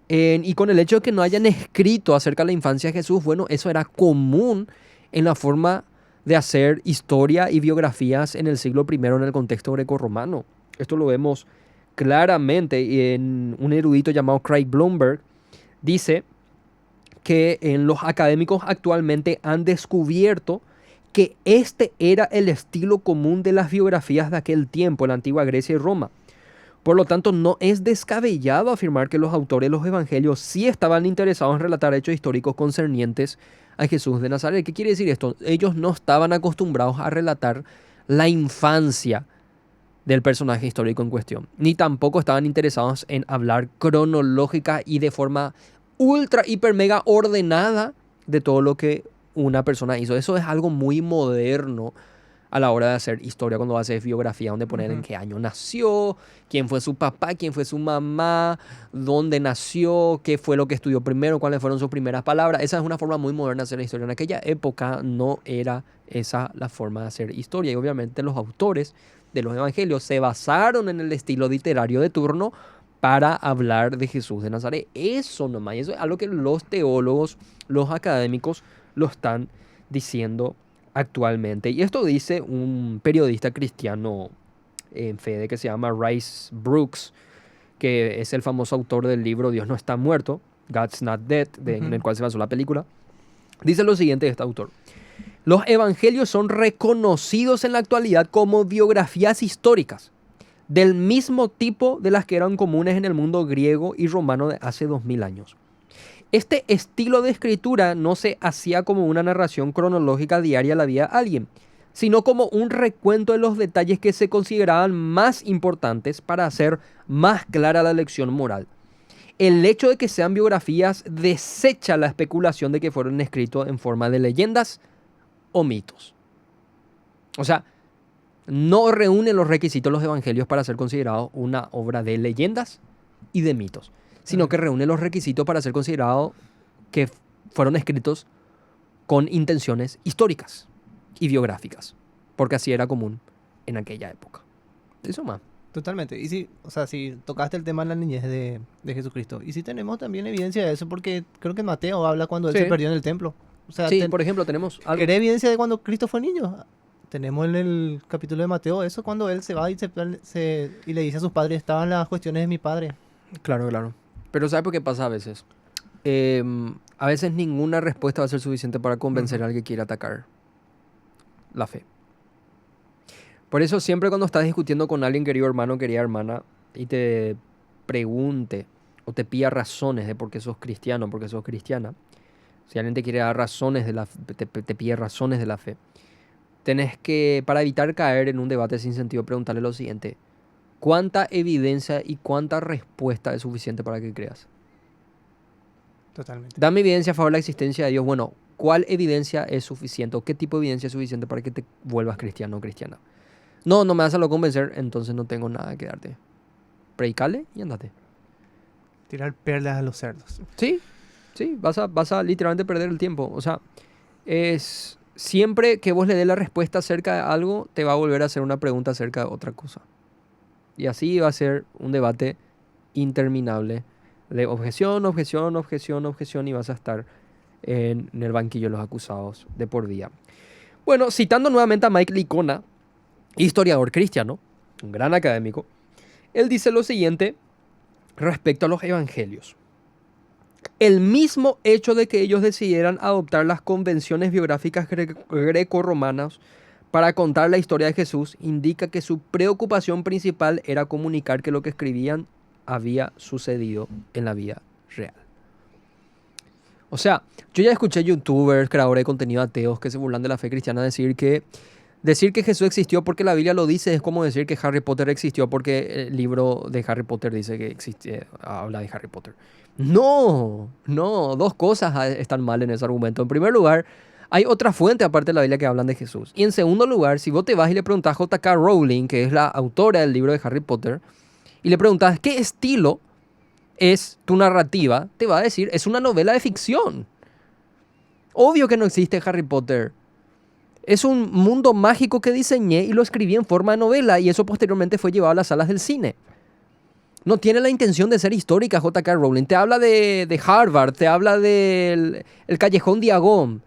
Y con el hecho de que no hayan escrito acerca de la infancia de Jesús, bueno, eso era común en la forma de hacer historia y biografías en el siglo I en el contexto grecorromano. Esto lo vemos claramente en un erudito llamado Craig Blomberg. Dice que los académicos actualmente han descubierto que este era el estilo común de las biografías de aquel tiempo en la antigua Grecia y Roma. Por lo tanto, no es descabellado afirmar que los autores de los evangelios sí estaban interesados en relatar hechos históricos concernientes a Jesús de Nazaret. ¿Qué quiere decir esto? Ellos no estaban acostumbrados a relatar la infancia del personaje histórico en cuestión, ni tampoco estaban interesados en hablar cronológica y de forma ultra, hiper, mega ordenada de todo lo que una persona hizo. Eso es algo muy moderno a la hora de hacer historia, cuando haces biografía, donde poner en qué año nació, quién fue su papá, quién fue su mamá, dónde nació, qué fue lo que estudió primero, cuáles fueron sus primeras palabras. Esa es una forma muy moderna de hacer la historia. En aquella época no era esa la forma de hacer historia, y obviamente los autores de los evangelios se basaron en el estilo literario de turno para hablar de Jesús de Nazaret. Eso nomás, eso es algo que los teólogos, los académicos lo están diciendo actualmente. Y esto dice un periodista cristiano en Fede que se llama Rice Brooks, que es el famoso autor del libro Dios no está muerto, God's Not Dead, en el cual se basó la película. Dice lo siguiente de este autor: los evangelios son reconocidos en la actualidad como biografías históricas, del mismo tipo de las que eran comunes en el mundo griego y romano de hace 2000 años. Este estilo de escritura no se hacía como una narración cronológica diaria de la vida de alguien, sino como un recuento de los detalles que se consideraban más importantes para hacer más clara la lección moral. El hecho de que sean biografías desecha la especulación de que fueron escritos en forma de leyendas o mitos. O sea, no reúnen los requisitos los evangelios para ser considerado una obra de leyendas y de mitos, sino que reúne los requisitos para ser considerado que fueron escritos con intenciones históricas y biográficas, porque así era común en aquella época. Eso más. Totalmente. Y si, o sea, si tocaste el tema de la niñez de Jesucristo, y si tenemos también evidencia de eso, porque creo que Mateo habla cuando él Sí. se perdió en el templo. O sea, Sí, por ejemplo, tenemos algo. ¿querés evidencia de cuando Cristo fue niño? Tenemos en el capítulo de Mateo eso cuando él se va y, y le dice a sus padres, estaban las cuestiones de mi padre. Claro, claro. Pero ¿sabes por qué pasa a veces? A veces ninguna respuesta va a ser suficiente para convencer al que quiere atacar la fe. Por eso siempre cuando estás discutiendo con alguien, querido hermano, querida hermana, y te pregunte o te pida razones de por qué sos cristiano, por qué sos cristiana, si alguien te quiere dar razones te pide razones de la fe, tenés que, para evitar caer en un debate sin sentido, preguntarle lo siguiente: ¿cuánta evidencia y cuánta respuesta es suficiente para que creas? Totalmente. Dame evidencia a favor de la existencia de Dios. Bueno, ¿cuál evidencia es suficiente? ¿O qué tipo de evidencia es suficiente para que te vuelvas cristiano o cristiana? No, no me vas a lo convencer, entonces no tengo nada que darte. Predicale y andate. Tirar perlas a los cerdos. Sí, sí, vas a literalmente perder el tiempo. O sea, es siempre que vos le des la respuesta acerca de algo, te va a volver a hacer una pregunta acerca de otra cosa. Y así va a ser un debate interminable de objeción, objeción, objeción, objeción, y vas a estar en el banquillo de los acusados de por día. Bueno, citando nuevamente a Mike Licona, historiador cristiano, un gran académico, él dice lo siguiente respecto a los evangelios. El mismo hecho de que ellos decidieran adoptar las convenciones biográficas greco-romanas para contar la historia de Jesús indica que su preocupación principal era comunicar que lo que escribían había sucedido en la vida real. O sea, yo ya escuché youtubers, creadores de contenido ateos que se burlan de la fe cristiana decir que Jesús existió porque la Biblia lo dice es como decir que Harry Potter existió porque el libro de Harry Potter dice que existe, habla de Harry Potter. No, dos cosas están mal en ese argumento. En primer lugar, hay otra fuente aparte de la Biblia que hablan de Jesús. Y en segundo lugar, si vos te vas y le preguntás a J.K. Rowling, que es la autora del libro de Harry Potter, y le preguntás qué estilo es tu narrativa, te va a decir, es una novela de ficción. Obvio que no existe Harry Potter. Es un mundo mágico que diseñé y lo escribí en forma de novela, y eso posteriormente fue llevado a las salas del cine. No tiene la intención de ser histórica J.K. Rowling. Te habla de Harvard, te habla del el Callejón Diagon,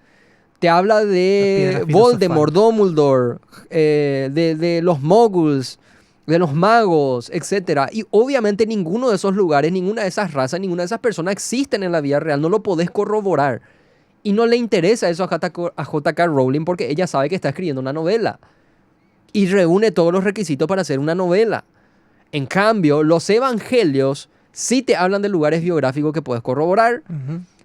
te habla de Voldemort, Dumbledore, de los moguls, de los magos, etc. Y obviamente ninguno de esos lugares, ninguna de esas razas, ninguna de esas personas existen en la vida real. No lo podés corroborar. Y no le interesa eso a J.K. Rowling porque ella sabe que está escribiendo una novela. Y reúne todos los requisitos para hacer una novela. En cambio, los evangelios sí te hablan de lugares biográficos que puedes corroborar.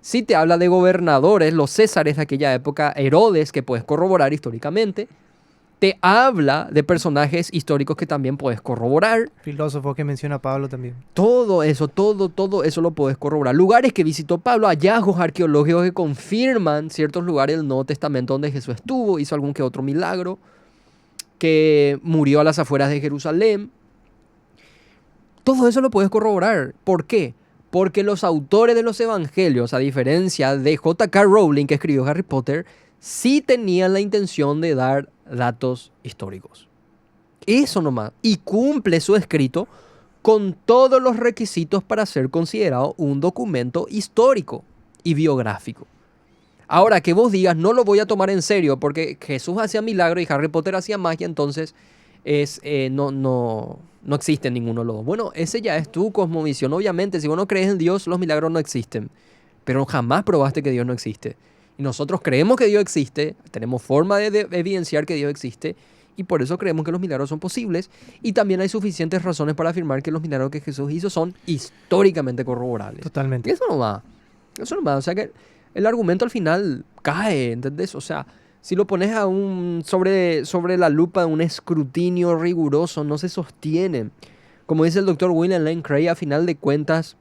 Sí te habla de gobernadores, los césares de aquella época, Herodes, que puedes corroborar históricamente. Te habla de personajes históricos que también puedes corroborar. Filósofo que menciona Pablo también. Todo eso lo puedes corroborar. Lugares que visitó Pablo, hallazgos arqueológicos que confirman ciertos lugares del Nuevo Testamento donde Jesús estuvo, hizo algún que otro milagro, que murió a las afueras de Jerusalén. Todo eso lo puedes corroborar. ¿Por qué? Porque los autores de los evangelios, a diferencia de J.K. Rowling, que escribió Harry Potter, sí tenían la intención de dar datos históricos. Eso nomás. Y cumple su escrito con todos los requisitos para ser considerado un documento histórico y biográfico. Ahora, que vos digas, no lo voy a tomar en serio porque Jesús hacía milagros y Harry Potter hacía magia, entonces no existe ninguno de los dos. Bueno, ese ya es tu cosmovisión. Obviamente, si vos no crees en Dios, los milagros no existen. Pero jamás probaste que Dios no existe. Y nosotros creemos que Dios existe, tenemos forma de evidenciar que Dios existe, y por eso creemos que los milagros son posibles. Y también hay suficientes razones para afirmar que los milagros que Jesús hizo son históricamente corroborables. Totalmente. Y eso no va. O sea que el argumento al final cae, ¿entendés? O sea, si lo pones sobre la lupa de un escrutinio riguroso, no se sostiene. Como dice el doctor William Lane Craig, a final de cuentas,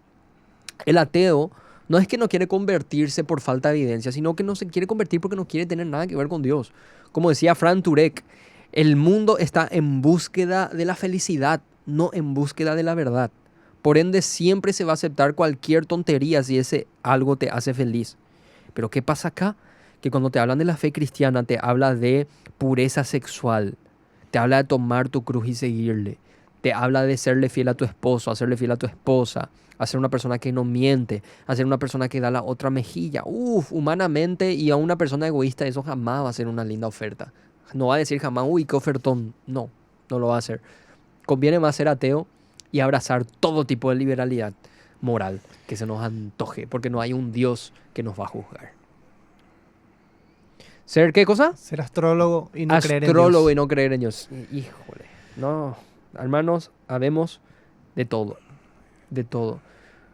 el ateo No es que no quiere convertirse por falta de evidencia, sino que no se quiere convertir porque no quiere tener nada que ver con Dios. Como decía Fran Turek, el mundo está en búsqueda de la felicidad, no en búsqueda de la verdad. Por ende, siempre se va a aceptar cualquier tontería si ese algo te hace feliz. Pero ¿qué pasa acá? Que cuando te hablan de la fe cristiana, te habla de pureza sexual, te habla de tomar tu cruz y seguirle, te habla de serle fiel a tu esposo, hacerle fiel a tu esposa, a ser una persona que no miente, a ser una persona que da la otra mejilla. Humanamente y a una persona egoísta eso jamás va a ser una linda oferta. No va a decir jamás, uy, qué ofertón. No, no lo va a hacer. Conviene más ser ateo y abrazar todo tipo de liberalidad moral que se nos antoje, porque no hay un Dios que nos va a juzgar. ¿Ser qué cosa? Ser astrólogo y no creer en Dios. Astrólogo y no creer en Dios. Híjole. No, hermanos, habemos de todo. De todo.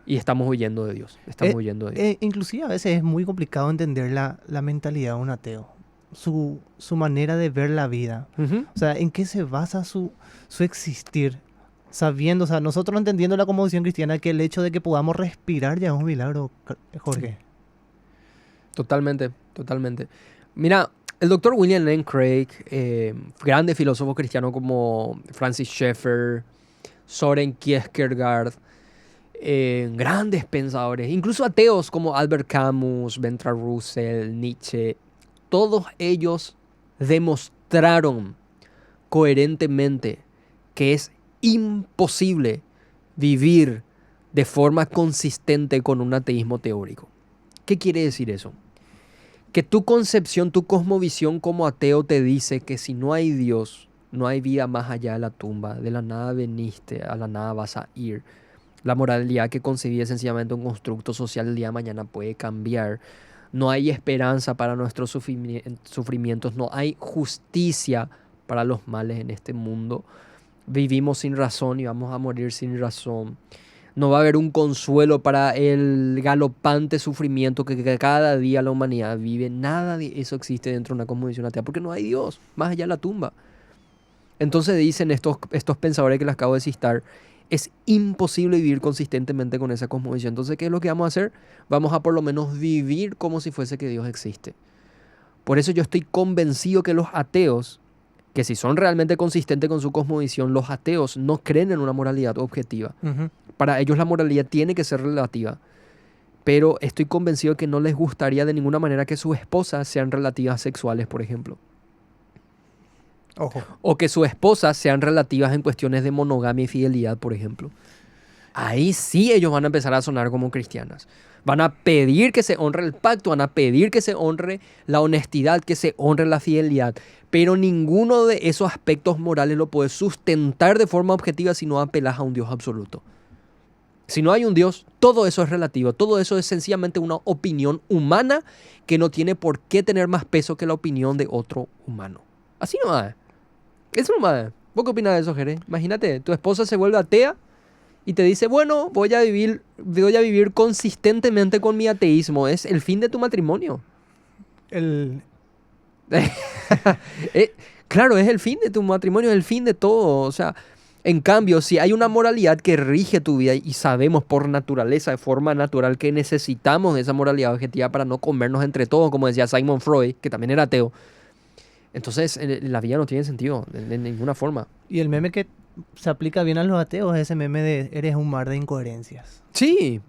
Y estamos huyendo de Dios. Estamos huyendo de Dios. Inclusive a veces es muy complicado entender la mentalidad de un ateo. Su manera de ver la vida. Ujú. O sea, ¿en qué se basa su existir? Sabiendo, o sea, nosotros entendiendo la cosmovisión cristiana, que el hecho de que podamos respirar ya es un milagro, Jorge. Totalmente, totalmente. Mira, el doctor William Lane Craig, grandes filósofos cristianos como Francis Schaeffer, Soren Kierkegaard, grandes pensadores, incluso ateos como Albert Camus, Bertrand Russell, Nietzsche, todos ellos demostraron coherentemente que es imposible vivir de forma consistente con un ateísmo teórico. ¿Qué quiere decir eso? Que tu concepción, tu cosmovisión como ateo te dice que si no hay Dios, no hay vida más allá de la tumba, de la nada veniste, a la nada vas a ir. La moralidad que concebí es sencillamente un constructo social, el día de mañana puede cambiar. No hay esperanza para nuestros sufrimientos, no hay justicia para los males en este mundo. Vivimos sin razón y vamos a morir sin razón. No va a haber un consuelo para el galopante sufrimiento que cada día la humanidad vive. Nada de eso existe dentro de una cosmovisión atea porque no hay Dios, más allá de la tumba. Entonces dicen estos pensadores que les acabo de citar, es imposible vivir consistentemente con esa cosmovisión. Entonces, ¿qué es lo que vamos a hacer? Vamos a por lo menos vivir como si fuese que Dios existe. Por eso yo estoy convencido que los ateos, que si son realmente consistentes con su cosmovisión, los ateos no creen en una moralidad objetiva. Ujú. Para ellos la moralidad tiene que ser relativa. Pero estoy convencido que no les gustaría de ninguna manera que sus esposas sean relativas sexuales, por ejemplo. Ojo. O que sus esposas sean relativas en cuestiones de monogamia y fidelidad, por ejemplo. Ahí sí ellos van a empezar a sonar como cristianas. Van a pedir que se honre el pacto, van a pedir que se honre la honestidad, que se honre la fidelidad. Pero ninguno de esos aspectos morales lo puede sustentar de forma objetiva si no apelas a un Dios absoluto. Si no hay un Dios, todo eso es relativo. Todo eso es sencillamente una opinión humana que no tiene por qué tener más peso que la opinión de otro humano. Así nomás. Eso nomás. ¿Vos qué opinás de eso, Jerez? Imagínate, tu esposa se vuelve atea y te dice, bueno, voy a vivir consistentemente con mi ateísmo. Es el fin de tu matrimonio. Claro, es el fin de tu matrimonio, es el fin de todo. O sea, en cambio, si hay una moralidad que rige tu vida y sabemos por naturaleza, de forma natural, que necesitamos de esa moralidad objetiva para no comernos entre todos, como decía Sigmund Freud, que también era ateo, entonces la vida no tiene sentido de ninguna forma. Y el meme que se aplica bien a los ateos es ese meme de eres un mar de incoherencias. Sí,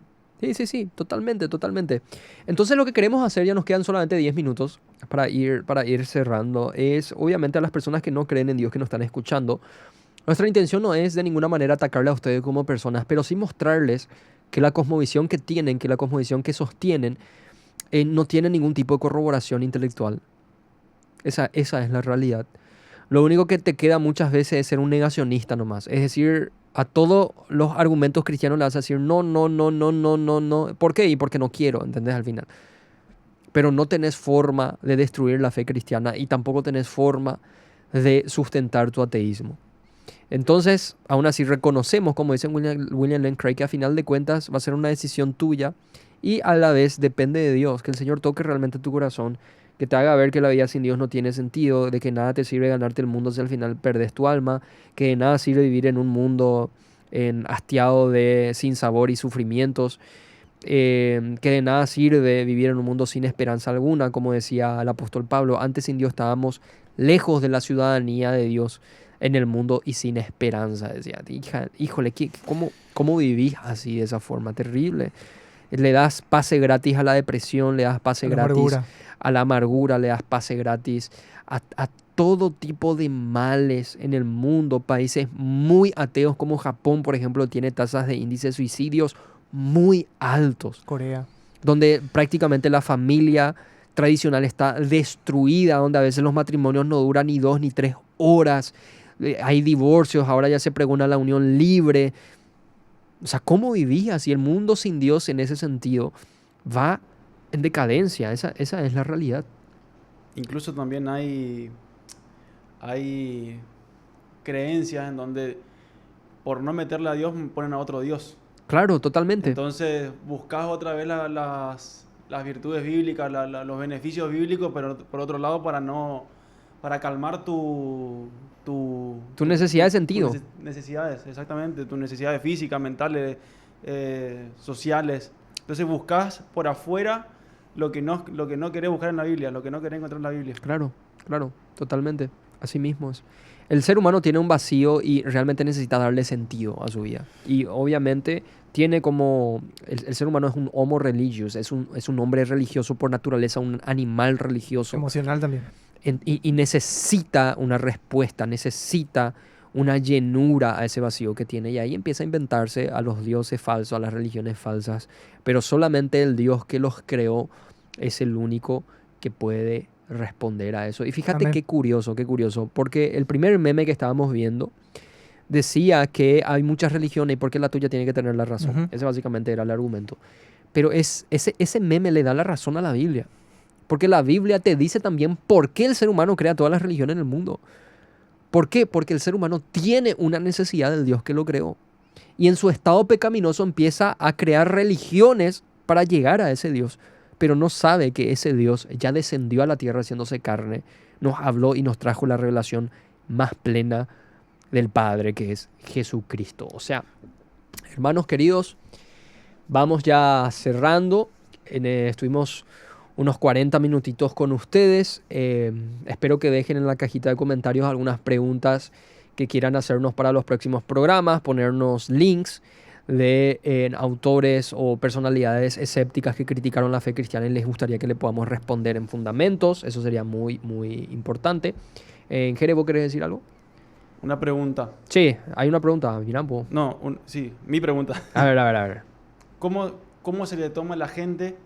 totalmente, totalmente. Entonces lo que queremos hacer, ya nos quedan solamente 10 minutos para ir cerrando, es obviamente a las personas que no creen en Dios, que nos están escuchando. Nuestra intención no es de ninguna manera atacarle a ustedes como personas, pero sí mostrarles que la cosmovisión que tienen, que la cosmovisión que sostienen, no tiene ningún tipo de corroboración intelectual. Esa es la realidad. Lo único que te queda muchas veces es ser un negacionista nomás. Es decir, a todos los argumentos cristianos le vas a decir no. ¿Por qué? Y porque no quiero, ¿entendés? Al final. Pero no tenés forma de destruir la fe cristiana y tampoco tenés forma de sustentar tu ateísmo. Entonces, aún así reconocemos, como dice William Lane Craig, que a final de cuentas va a ser una decisión tuya y a la vez depende de Dios, que el Señor toque realmente tu corazón, que te haga ver que la vida sin Dios no tiene sentido, de que nada te sirve ganarte el mundo si al final perdes tu alma, que de nada sirve vivir en un mundo hastiado de sinsabor y sufrimientos, que de nada sirve vivir en un mundo sin esperanza alguna, como decía el apóstol Pablo. Antes sin Dios estábamos lejos de la ciudadanía de Dios en el mundo y sin esperanza. Decía, híjole, ¿cómo vivís así de esa forma? Terrible. Le das pase gratis a la depresión, le das pase gratis a la amargura, le das pase gratis a todo tipo de males en el mundo. Países muy ateos como Japón, por ejemplo, tiene tasas de índice de suicidios muy altos. Corea. Donde prácticamente la familia tradicional está destruida, donde a veces los matrimonios no duran ni 2 ni 3 horas. Hay divorcios, ahora ya se pregona la unión libre. O sea, ¿cómo vivís así? El mundo sin Dios en ese sentido va en decadencia. Esa es la realidad. Incluso también hay creencias en donde por no meterle a Dios ponen a otro Dios. Claro, totalmente. Entonces buscas otra vez las virtudes bíblicas, los beneficios bíblicos, pero por otro lado para calmar tu necesidad de sentido. Tus necesidades, exactamente, tus necesidades físicas, mentales, sociales. Entonces buscas por afuera lo que no querés buscar en la Biblia, lo que no querés encontrar en la Biblia. Claro, totalmente. Así mismo es. El ser humano tiene un vacío y realmente necesita darle sentido a su vida. Y obviamente tiene como... El ser humano es un homo religious, es un hombre religioso por naturaleza, un animal religioso. Emocional también. Y necesita una respuesta, necesita una llenura a ese vacío que tiene. Y ahí empieza a inventarse a los dioses falsos, a las religiones falsas. Pero solamente el Dios que los creó es el único que puede responder a eso. Y fíjate Amén. qué curioso, porque el primer meme que estábamos viendo decía que hay muchas religiones y porque la tuya tiene que tener la razón. Uh-huh. Ese básicamente era el argumento. Pero ese meme le da la razón a la Biblia. Porque la Biblia te dice también por qué el ser humano crea todas las religiones en el mundo. ¿Por qué? Porque el ser humano tiene una necesidad del Dios que lo creó. Y en su estado pecaminoso empieza a crear religiones para llegar a ese Dios. Pero no sabe que ese Dios ya descendió a la tierra haciéndose carne, nos habló y nos trajo la revelación más plena del Padre, que es Jesucristo. O sea, hermanos queridos, vamos ya cerrando. Estuvimos unos 40 minutitos con ustedes. Espero que dejen en la cajita de comentarios algunas preguntas que quieran hacernos para los próximos programas, ponernos links de autores o personalidades escépticas que criticaron la fe cristiana y les gustaría que le podamos responder en fundamentos. Eso sería muy, muy importante. Jere, ¿vos querés decir algo? Una pregunta. Sí, hay una pregunta, Mirampo. No, sí, mi pregunta. A ver. ¿Cómo se le toma a la gente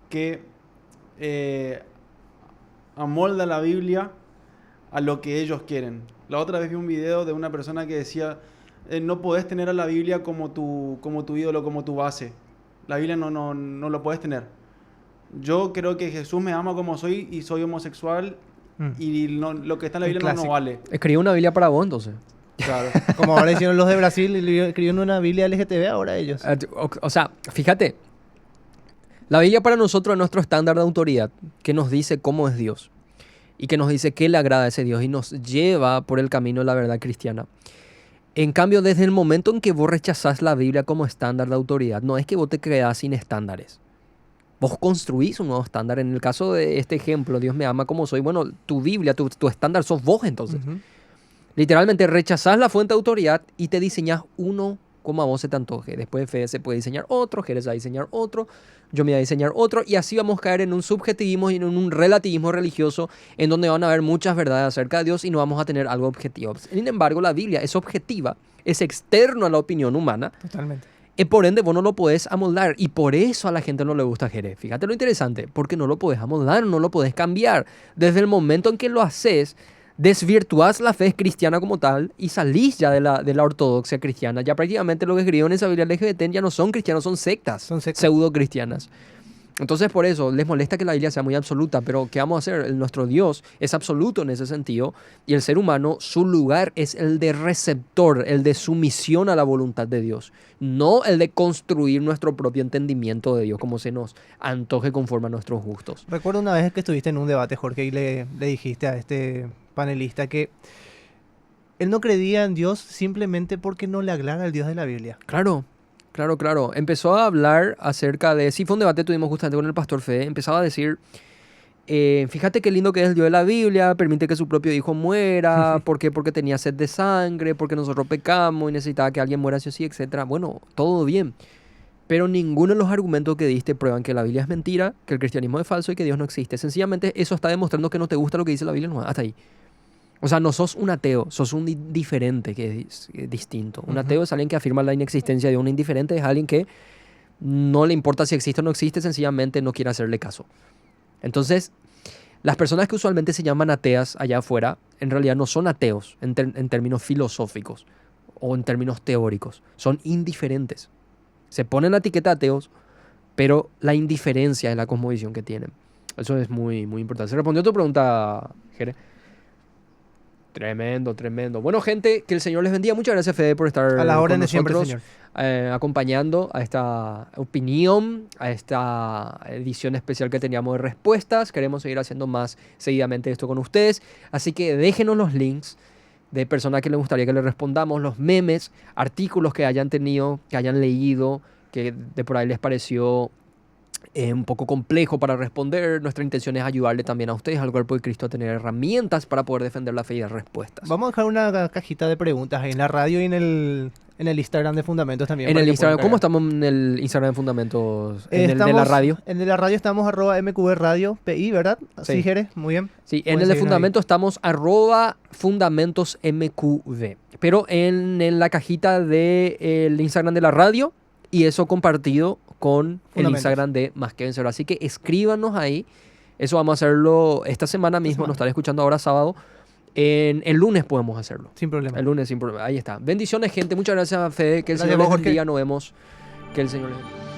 que amolda la Biblia a lo que ellos quieren? La otra vez vi un video de una persona que decía... no podés tener a la Biblia como tu ídolo, como tu base. La Biblia no lo podés tener. Yo creo que Jesús me ama como soy y soy homosexual y lo que está en la Biblia no vale. Escribí una Biblia para vos, entonces. Claro. Como ahora hicieron los de Brasil y escribieron una Biblia LGTB ahora ellos. O sea, fíjate. La Biblia para nosotros es nuestro estándar de autoridad que nos dice cómo es Dios y que nos dice qué le agrada a ese Dios y nos lleva por el camino de la verdad cristiana. En cambio, desde el momento en que vos rechazás la Biblia como estándar de autoridad, no es que vos te creás sin estándares. Vos construís un nuevo estándar. En el caso de este ejemplo, Dios me ama como soy. Bueno, tu Biblia, tu estándar sos vos entonces. Uh-huh. Literalmente rechazás la fuente de autoridad y te diseñás uno como a vos se te antoje. Después Fede se puede diseñar otro, Jerez va a diseñar otro, yo me voy a diseñar otro. Y así vamos a caer en un subjetivismo y en un relativismo religioso en donde van a haber muchas verdades acerca de Dios y no vamos a tener algo objetivo. Sin embargo, la Biblia es objetiva, es externo a la opinión humana. Totalmente. Y por ende, vos no lo podés amoldar. Y por eso a la gente no le gusta Jerez. Fíjate lo interesante, porque no lo podés amoldar, no lo podés cambiar. Desde el momento en que lo haces, desvirtuás la fe cristiana como tal y salís ya de la ortodoxia cristiana. Ya prácticamente lo que escribieron en esa Biblia LGBT ya no son cristianos, son sectas pseudo cristianas. Entonces por eso les molesta que la Biblia sea muy absoluta, pero ¿qué vamos a hacer? Nuestro Dios es absoluto en ese sentido y el ser humano, su lugar es el de receptor, el de sumisión a la voluntad de Dios, no el de construir nuestro propio entendimiento de Dios como se nos antoje conforme a nuestros gustos. Recuerdo una vez que estuviste en un debate, Jorge, y le dijiste a este panelista que él no creía en Dios simplemente porque no le agrada el Dios de la Biblia. Claro. Claro, claro. Empezó a hablar acerca de... Sí, fue un debate que tuvimos justamente con el pastor Fede. Empezaba a decir, fíjate qué lindo que es el Dios de la Biblia, permite que su propio hijo muera, ¿por qué? Porque tenía sed de sangre, porque nosotros pecamos y necesitaba que alguien muera sí o sí, etc. Bueno, todo bien. Pero ninguno de los argumentos que diste prueban que la Biblia es mentira, que el cristianismo es falso y que Dios no existe. Sencillamente eso está demostrando que no te gusta lo que dice la Biblia. No, hasta ahí. O sea, no sos un ateo, sos un indiferente que es distinto. Un ateo es alguien que afirma la inexistencia de un indiferente, es alguien que no le importa si existe o no existe, sencillamente no quiere hacerle caso. Entonces, las personas que usualmente se llaman ateas allá afuera, en realidad no son ateos en términos filosóficos o en términos teóricos, son indiferentes. Se ponen la etiqueta ateos, pero la indiferencia es la cosmovisión que tienen. Eso es muy, muy importante. ¿Se respondió a tu pregunta, Jere? Tremendo, tremendo. Bueno, gente, que el Señor les bendiga. Muchas gracias, Fede, por estar A la orden con de siempre, nosotros, acompañando a esta opinión, a esta edición especial que teníamos de respuestas. Queremos seguir haciendo más seguidamente esto con ustedes. Así que déjenos los links de personas que les gustaría que les respondamos, los memes, artículos que hayan tenido, que hayan leído, que de por ahí les pareció un poco complejo para responder. Nuestra intención es ayudarle también a ustedes, al cuerpo de Cristo, a tener herramientas para poder defender la fe y dar respuestas. Vamos a dejar una cajita de preguntas ahí en la radio y en el Instagram de Fundamentos también. En para el que Instagram, puedan ¿cómo cargar. estamos en el Instagram de Fundamentos? En el de la Estamos- radio. En el de la radio estamos @MQB Radio PI, ¿verdad? Sí. Sí, Jere, muy bien. Sí, en Pueden el de seguirnos Fundamentos estamos @FundamentosMQV. Pero en la cajita del Instagram de la radio y eso compartido con el Fundamentos. Instagram de Más que Vencedor. Así que escríbanos ahí. Eso vamos a hacerlo esta semana mismo. Nos estarán escuchando ahora sábado. El lunes podemos hacerlo. Sin problema. El lunes sin problema. Ahí está. Bendiciones, gente. Muchas gracias, Fede. Que el Gracias, Señor les Jorge. bendiga. Nos vemos. Que el Señor les bendiga.